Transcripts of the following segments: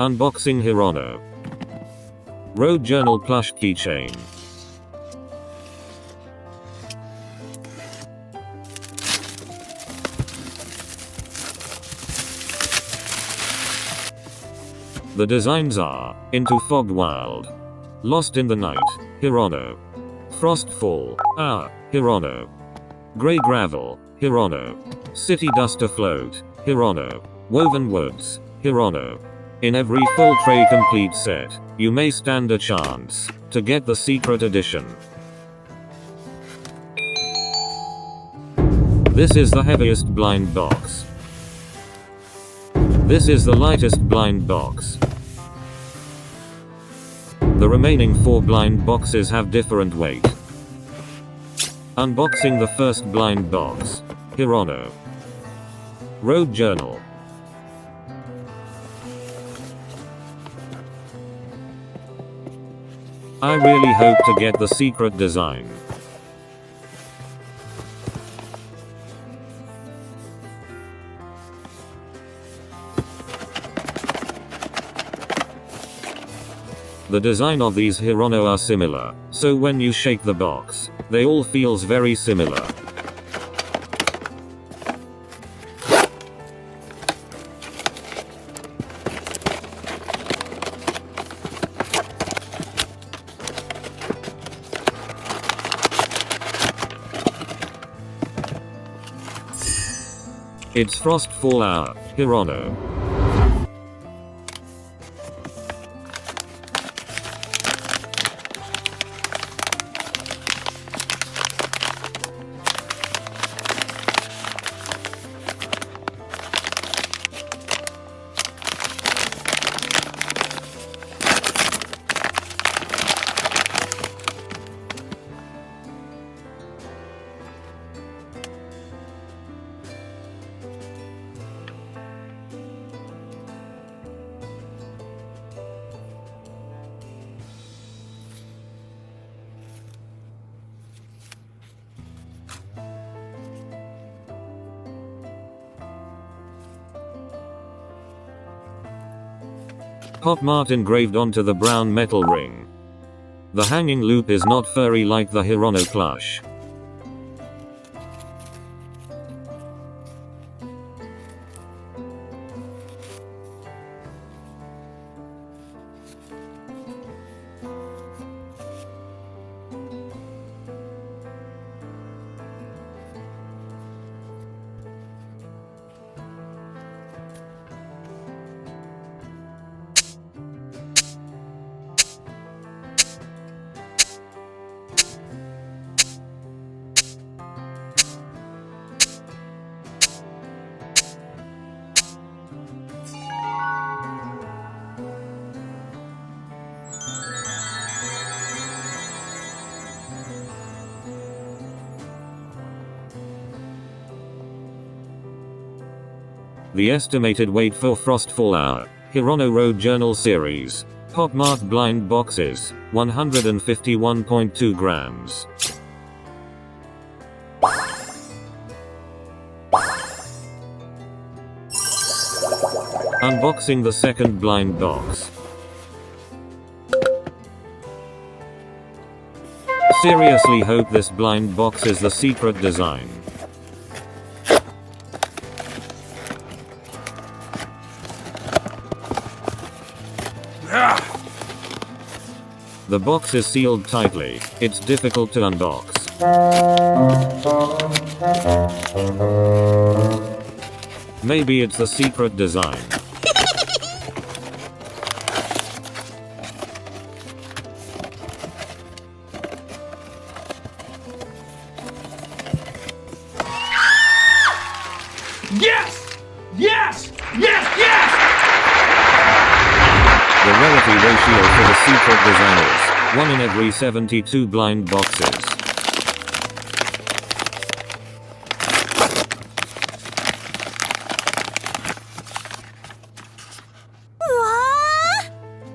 Unboxing Hirono Road Journal Plush Keychain. The designs are Into Fogged Wild, Lost in the Night, Hirono, Frostfall, Hirono, Grey Gravel, Hirono, City Dust Afloat, Hirono, Woven Woods, Hirono. In every full tray complete set, you may stand a chance to get the secret edition. This is the heaviest blind box. This is the lightest blind box. The remaining 4 blind boxes have different weight. Unboxing the first blind box. Hirono Road Journal. I really hope to get the secret design. The design of these Hirono are similar, so when you shake the box, they all feels very similar. It's Frostfall Hirono. POP MART engraved onto the brown metal ring. The hanging loop is not furry like the Hirono plush. The estimated weight for Frostfall Hirono Road Journal Series POP MART blind boxes 151.2 grams. Unboxing the second blind box. Seriously hope this blind box is the secret design. The box is sealed tightly, it's difficult to unbox. Maybe it's the secret design. Yes! Yes! Yes! Yes! The rarity ratio for the secret design is 1 in every 72 blind boxes.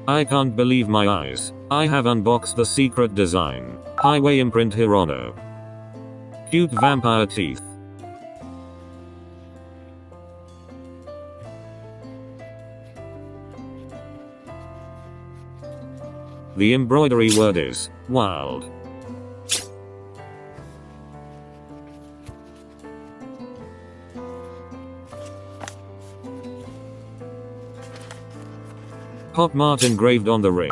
I can't believe my eyes. I have unboxed the secret design. Highway Imprint Hirono. Cute vampire teeth. The embroidery word is wild. Pop Mart engraved on the ring.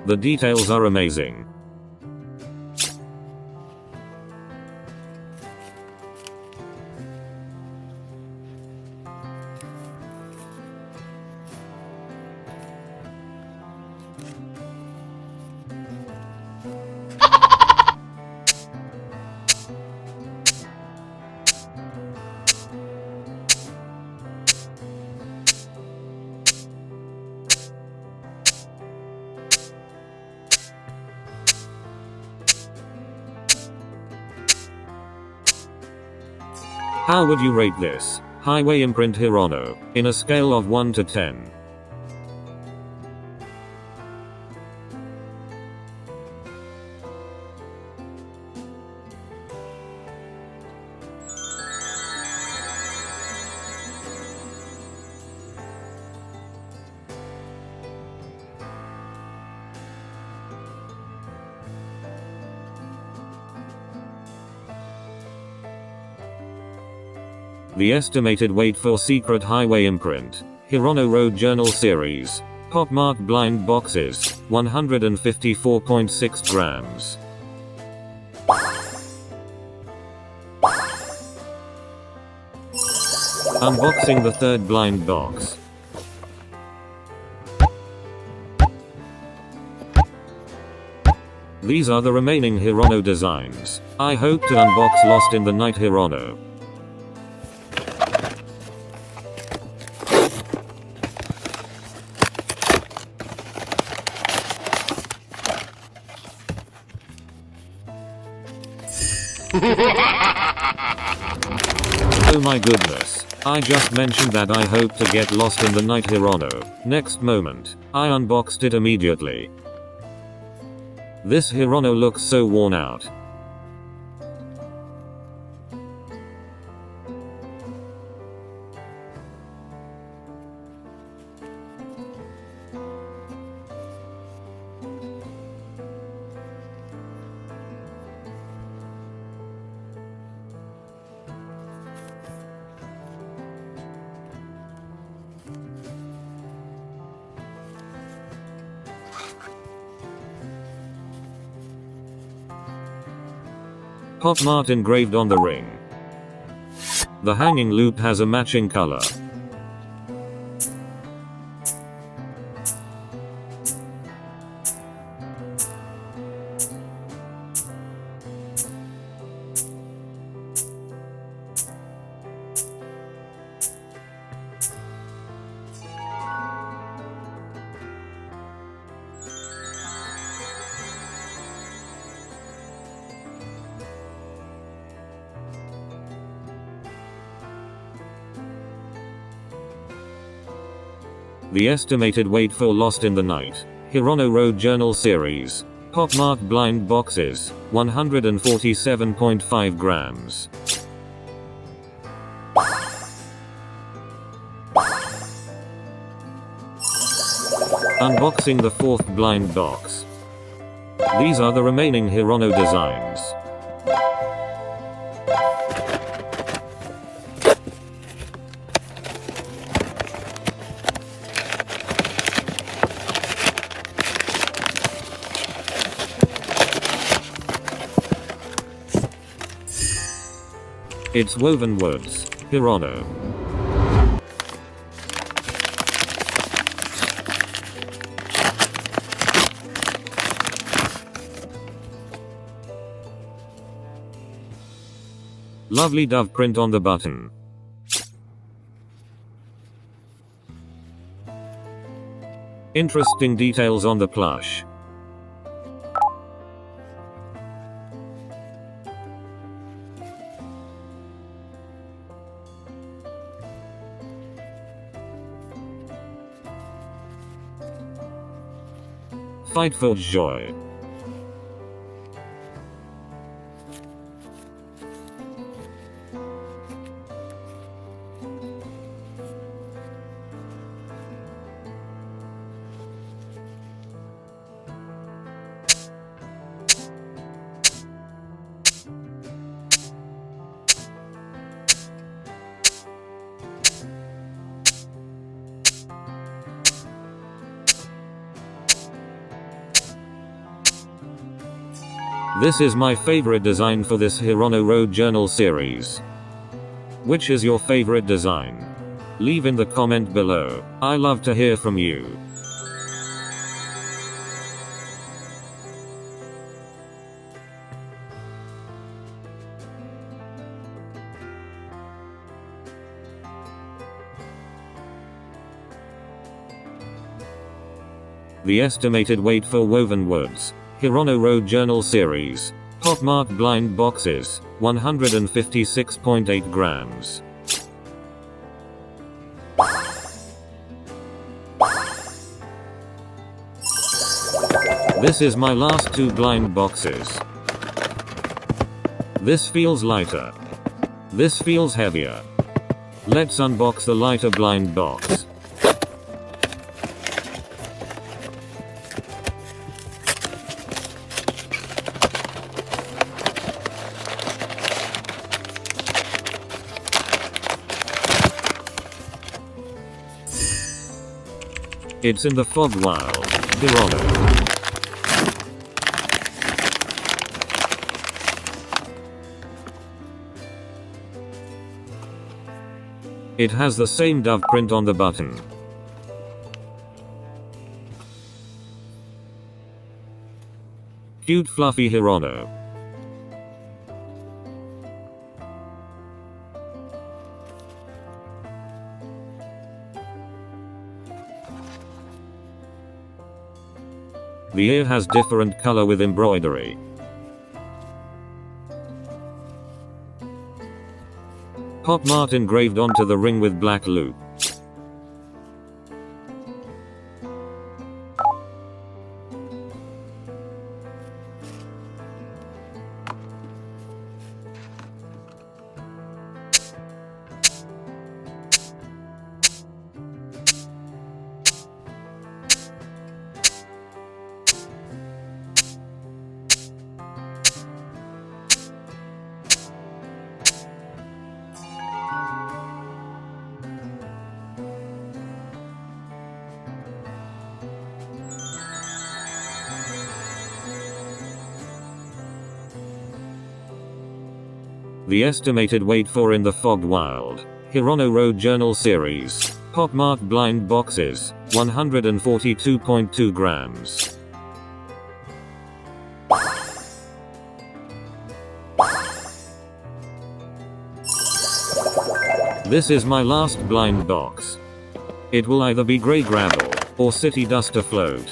The details are amazing. How would you rate this highway imprint Hirono in a scale of 1 to 10? The estimated weight for Secret Highway Imprint Hirono Road Journal Series Pop Mart Blind Boxes 154.6 grams. Unboxing the third blind box. These are the remaining Hirono designs. I hope to unbox Lost in the Night Hirono. Oh my goodness. I just mentioned that I hope to get Lost in the Night Hirono. Next moment, I unboxed it immediately. This Hirono looks so worn out. Pop Mart engraved on the ring. The hanging loop has a matching color. The estimated weight for Lost in the Night Hirono Road Journal Series Pop Mart Blind Boxes 147.5 grams. Unboxing the fourth blind box. These are the remaining Hirono designs. It's woven woods, Hirono. Lovely dove print on the button. Interesting details on the plush. Fight for joy. This is my favorite design for this Hirono Road Journal series. Which is your favorite design? Leave in the comment below. I love to hear from you. The estimated weight for woven woods. Hirono Road Journal series. POP MART blind boxes. 156.8 grams. This is my last 2 blind boxes. This feels lighter. This feels heavier. Let's unbox the lighter blind box. It's in the Fog Wild, Hirono. It has the same dove print on the button. Cute fluffy Hirono. The ear has different color with embroidery. POP MART engraved onto the ring with black loop. The estimated weight for in the Fog Wild, Hirono Road Journal series, POP MART blind boxes, 142.2 grams. This is my last blind box. It will either be grey gravel, or city dust afloat.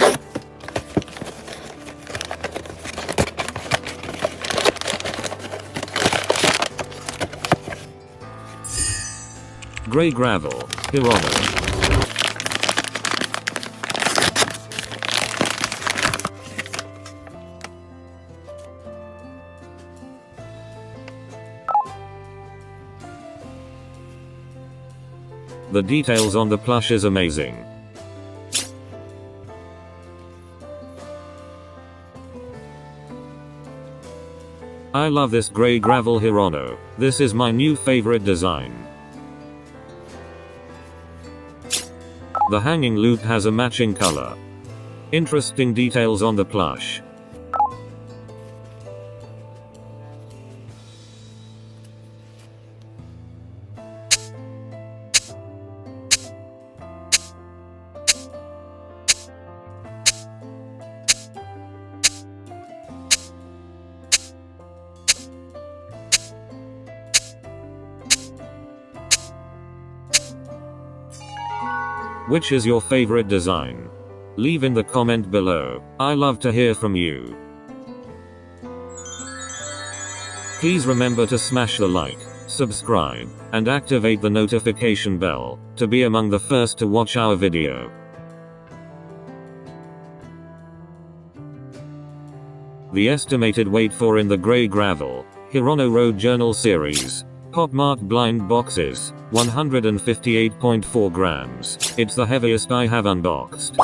Grey gravel, Hirono. The details on the plush is amazing. I love this grey gravel Hirono. This is my new favorite design. The hanging loop has a matching color. Interesting details on the plush. Which is your favorite design? Leave in the comment below. I love to hear from you. Please remember to smash the like, subscribe, and activate the notification bell to be among the first to watch our video. The estimated weight for in the grey gravel, Hirono Road Journal series, POP MART blind boxes, 158.4 grams. It's the heaviest I have unboxed.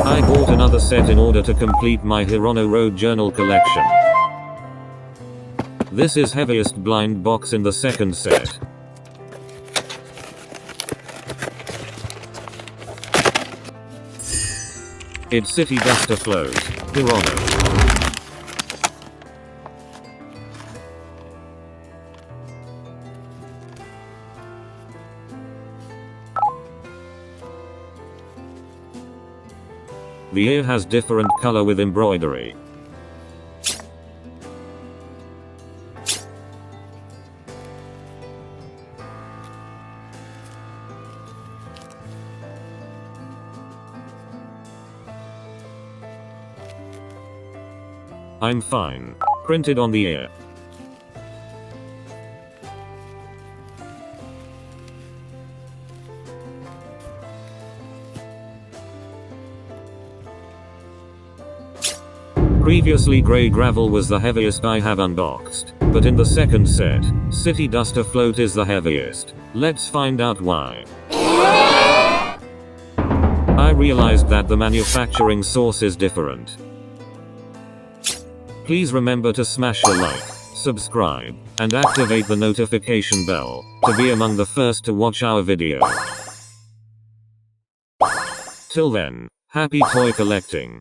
I bought another set in order to complete my Hirono Road Journal collection. This is heaviest blind box in the second set. It's City Dust Afloat, Hirono. The ear has different color with embroidery. I'm fine. Printed on the ear. Previously grey gravel was the heaviest I have unboxed, but in the second set, City Dust Afloat is the heaviest. Let's find out why. I realized that the manufacturing source is different. Please remember to smash the like, subscribe, and activate the notification bell, to be among the first to watch our video. Till then, happy toy collecting.